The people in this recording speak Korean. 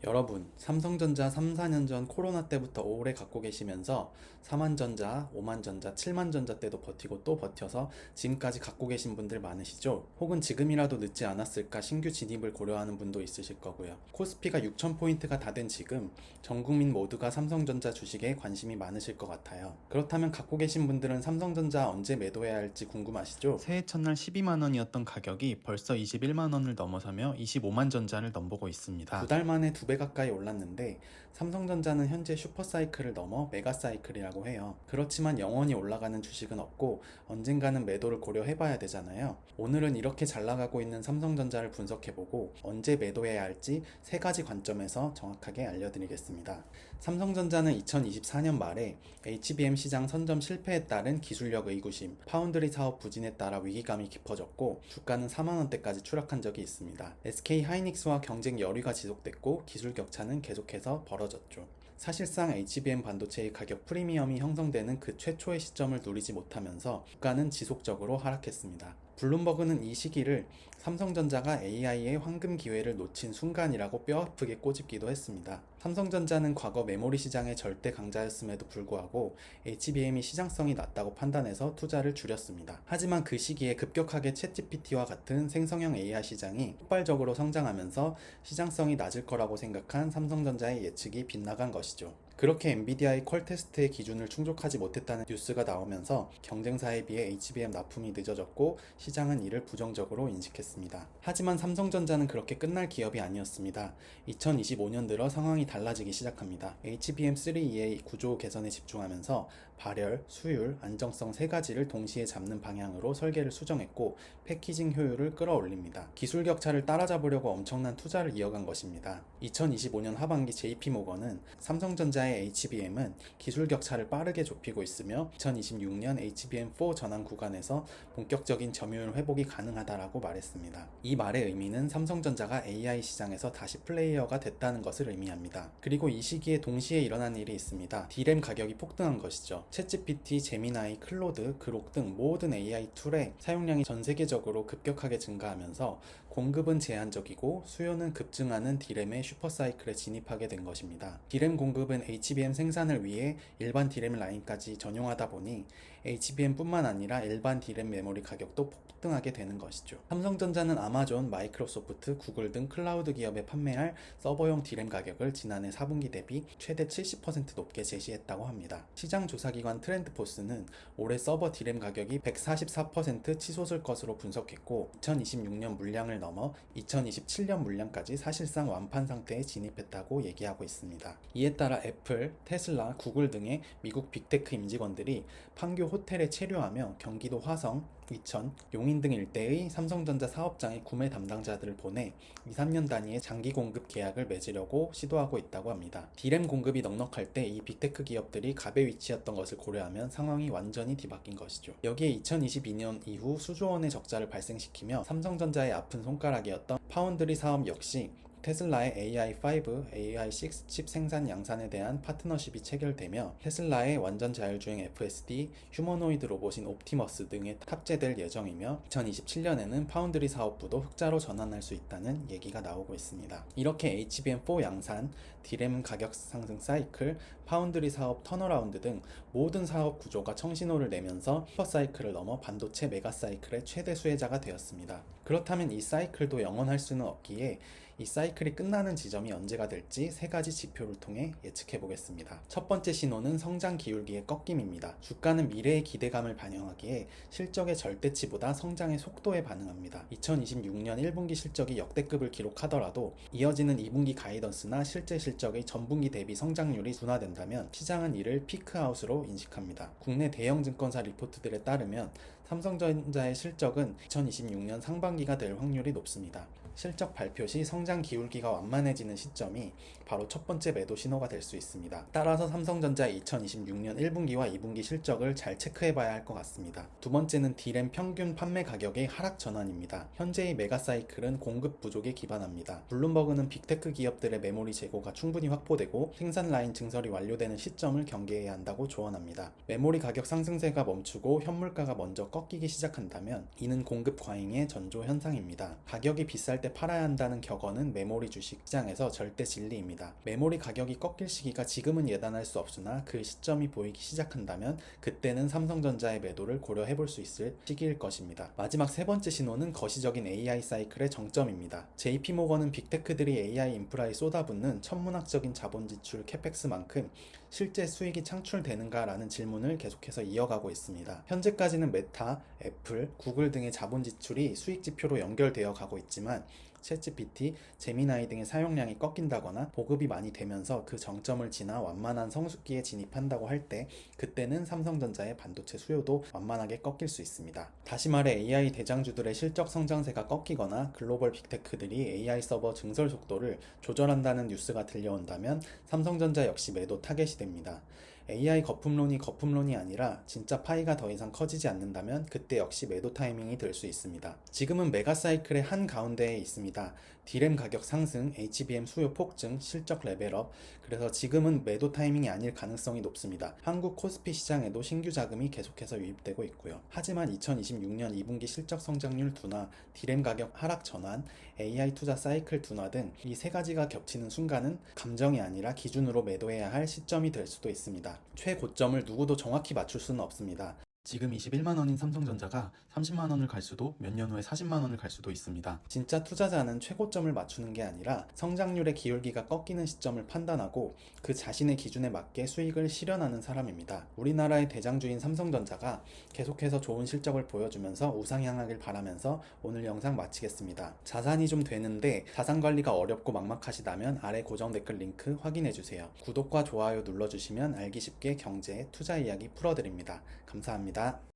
여러분, 삼성전자 3, 4년 전 코로나 때부터 오래 갖고 계시면서 4만전자, 5만전자, 7만전자 때도 버티고 또 버텨서 지금까지 갖고 계신 분들 많으시죠? 혹은 지금이라도 늦지 않았을까 신규 진입을 고려하는 분도 있으실 거고요. 코스피가 6,000포인트가 다 된 지금 전 국민 모두가 삼성전자 주식에 관심이 많으실 것 같아요. 그렇다면 갖고 계신 분들은 삼성전자 언제 매도해야 할지 궁금하시죠? 새해 첫날 12만원이었던 가격이 벌써 21만원을 넘어서며 25만전자를 넘보고 있습니다. 두 달 만에 2배 가까이 올랐는데 삼성전자는 현재 슈퍼사이클을 넘어 메가사이클이라고 해요. 그렇지만 영원히 올라가는 주식은 없고 언젠가는 매도를 고려해봐야 되잖아요. 오늘은 이렇게 잘 나가고 있는 삼성전자를 분석해보고 언제 매도해야 할지 3가지 관점에서 정확하게 알려드리겠습니다. 삼성전자는 2024년 말에 HBM 시장 선점 실패에 따른 기술력 의구심, 파운드리 사업 부진에 따라 위기감이 깊어졌고 주가는 4만원대까지 추락한 적이 있습니다. SK 하이닉스와 경쟁 열의가 지속됐고 기술 격차는 계속해서 벌어졌죠. 사실상 HBM 반도체의 가격 프리미엄이 형성되는 그 최초의 시점을 누리지 못하면서 주가는 지속적으로 하락했습니다. 블룸버그는 이 시기를 삼성전자가 AI의 황금 기회를 놓친 순간이라고 뼈아프게 꼬집기도 했습니다. 삼성전자는 과거 메모리 시장의 절대 강자였음에도 불구하고 HBM이 시장성이 낮다고 판단해서 투자를 줄였습니다. 하지만 그 시기에 급격하게 챗GPT와 같은 생성형 AI 시장이 폭발적으로 성장하면서 시장성이 낮을 거라고 생각한 삼성전자의 예측이 빗나간 것이죠. 그렇게 엔비디아의 퀄 테스트의 기준을 충족하지 못했다는 뉴스가 나오면서 경쟁사에 비해 HBM 납품이 늦어졌고 시장은 이를 부정적으로 인식했습니다. 하지만 삼성전자는 그렇게 끝날 기업이 아니었습니다. 2025년 들어 상황이 달라지기 시작합니다. HBM3E의 구조 개선에 집중하면서 발열, 수율, 안정성 3가지를 동시에 잡는 방향으로 설계를 수정했고 패키징 효율을 끌어올립니다. 기술 격차를 따라잡으려고 엄청난 투자를 이어간 것입니다. 2025년 하반기 JP모건은 삼성전자의 HBM은 기술 격차를 빠르게 좁히고 있으며 2026년 HBM4 전환 구간에서 본격적인 점유율 회복이 가능하다라고 말했습니다. 이 말의 의미는 삼성전자가 AI 시장에서 다시 플레이어가 됐다는 것을 의미합니다. 그리고 이 시기에 동시에 일어난 일이 있습니다. D램 가격이 폭등한 것이죠. 챗GPT, 제미나이, 클로드, 그록 등 모든 AI 툴의 사용량이 전 세계적으로 급격하게 증가하면서 공급은 제한적이고 수요는 급증하는 D램의 슈퍼사이클에 진입하게 된 것입니다. D램 공급은 HBM 생산을 위해 일반 D램 라인까지 전용하다 보니 HBM뿐만 아니라 일반 D램 메모리 가격도 폭등하게 되는 것이죠. 삼성전자는 아마존, 마이크로소프트, 구글 등 클라우드 기업에 판매할 서버용 D램 가격을 지난해 4분기 대비 최대 70% 높게 제시했다고 합니다. 시장 조사기관 트렌드포스는 올해 서버 D램 가격이 144% 치솟을 것으로 분석했고 2026년 물량을 넘어 2027년 물량까지 사실상 완판 상태에 진입했다고 얘기하고 있습니다. 이에 따라 애플, 테슬라, 구글 등의 미국 빅테크 임직원들이 판교 호텔에 체류하며 경기도 화성, 이천, 용인 등 일대의 삼성전자 사업장에 구매 담당자들을 보내 2, 3년 단위의 장기 공급 계약을 맺으려고 시도하고 있다고 합니다. D램 공급이 넉넉할 때 이 빅테크 기업들이 갑의 위치였던 것을 고려하면 상황이 완전히 뒤바뀐 것이죠. 여기에 2022년 이후 수조 원의 적자를 발생시키며 삼성전자의 아픈 손가락이었던 파운드리 사업 역시 테슬라의 AI5, AI6 칩 생산 양산에 대한 파트너십이 체결되며 테슬라의 완전 자율주행 FSD, 휴머노이드 로봇인 옵티머스 등에 탑재될 예정이며 2027년에는 파운드리 사업부도 흑자로 전환할 수 있다는 얘기가 나오고 있습니다. 이렇게 HBM4 양산, D램 가격 상승 사이클, 파운드리 사업 턴어라운드 등 모든 사업 구조가 청신호를 내면서 슈퍼사이클을 넘어 반도체 메가사이클의 최대 수혜자가 되었습니다. 그렇다면 이 사이클도 영원할 수는 없기에 이 사이클이 끝나는 지점이 언제가 될지 3가지 지표를 통해 예측해 보겠습니다. 첫 번째 신호는 성장 기울기의 꺾임입니다. 주가는 미래의 기대감을 반영하기에 실적의 절대치보다 성장의 속도에 반응합니다. 2026년 1분기 실적이 역대급을 기록하더라도 이어지는 2분기 가이던스나 실제 실적의 전분기 대비 성장률이 둔화된다면 시장은 이를 피크아웃으로 인식합니다. 국내 대형 증권사 리포트들에 따르면 삼성전자의 실적은 2026년 상반기가 될 확률이 높습니다. 실적 발표 시 성장 기울기가 완만해지는 시점이 바로 첫 번째 매도 신호가 될 수 있습니다. 따라서 삼성전자의 2026년 1분기와 2분기 실적을 잘 체크해봐야 할 것 같습니다. 두 번째는 D램 평균 판매 가격의 하락 전환입니다. 현재의 메가사이클은 공급 부족에 기반합니다. 블룸버그는 빅테크 기업들의 메모리 재고가 충분히 확보되고 생산 라인 증설이 완료되는 시점을 경계해야 한다고 조언합니다. 메모리 가격 상승세가 멈추고 현물가가 먼저 꺾이기 시작한다면 이는 공급 과잉의 전조 현상입니다. 가격이 비쌀 올라갈 때 팔아야 한다는 격언은 메모리 주식 시장에서 절대 진리입니다. 메모리 가격이 꺾일 시기가 지금은 예단할 수 없으나 그 시점이 보이기 시작한다면 그때는 삼성전자의 매도를 고려해 볼 수 있을 시기일 것입니다. 마지막 세 번째 신호는 거시적인 AI 사이클의 정점입니다. JP모건은 빅테크들이 AI 인프라에 쏟아붓는 천문학적인 자본 지출 캐펙스만큼 실제 수익이 창출되는가라는 질문을 계속해서 이어가고 있습니다. 현재까지는 메타, 애플, 구글 등의 자본 지출이 수익 지표로 연결되어 가고 있지만 챗GPT, 제미나이 등의 사용량이 꺾인다거나 보급이 많이 되면서 그 정점을 지나 완만한 성숙기에 진입한다고 할 때 그때는 삼성전자의 반도체 수요도 완만하게 꺾일 수 있습니다. 다시 말해 AI 대장주들의 실적 성장세가 꺾이거나 글로벌 빅테크들이 AI 서버 증설 속도를 조절한다는 뉴스가 들려온다면 삼성전자 역시 매도 타겟이 됩니다. AI 거품론이 아니라 진짜 파이가 더 이상 커지지 않는다면 그때 역시 매도 타이밍이 될 수 있습니다. 지금은 메가사이클의 한가운데에 있습니다. D램 가격 상승, HBM 수요 폭증, 실적 레벨업. 그래서 지금은 매도 타이밍이 아닐 가능성이 높습니다. 한국 코스피 시장에도 신규 자금이 계속해서 유입되고 있고요. 하지만 2026년 2분기 실적 성장률 둔화, D램 가격 하락 전환, AI 투자 사이클 둔화 등 이 세 가지가 겹치는 순간은 감정이 아니라 기준으로 매도해야 할 시점이 될 수도 있습니다. 최고점을 누구도 정확히 맞출 수는 없습니다. 지금 21만 원인 삼성전자가 30만 원을 갈 수도 몇 년 후에 40만 원을 갈 수도 있습니다. 진짜 투자자는 최고점을 맞추는 게 아니라 성장률의 기울기가 꺾이는 시점을 판단하고 그 자신의 기준에 맞게 수익을 실현하는 사람입니다. 우리나라의 대장주인 삼성전자가 계속해서 좋은 실적을 보여주면서 우상향하길 바라면서 오늘 영상 마치겠습니다. 자산이 좀 되는데 자산 관리가 어렵고 막막하시다면 아래 고정 댓글 링크 확인해주세요. 구독과 좋아요 눌러주시면 알기 쉽게 경제, 투자 이야기 풀어드립니다. 감사합니다.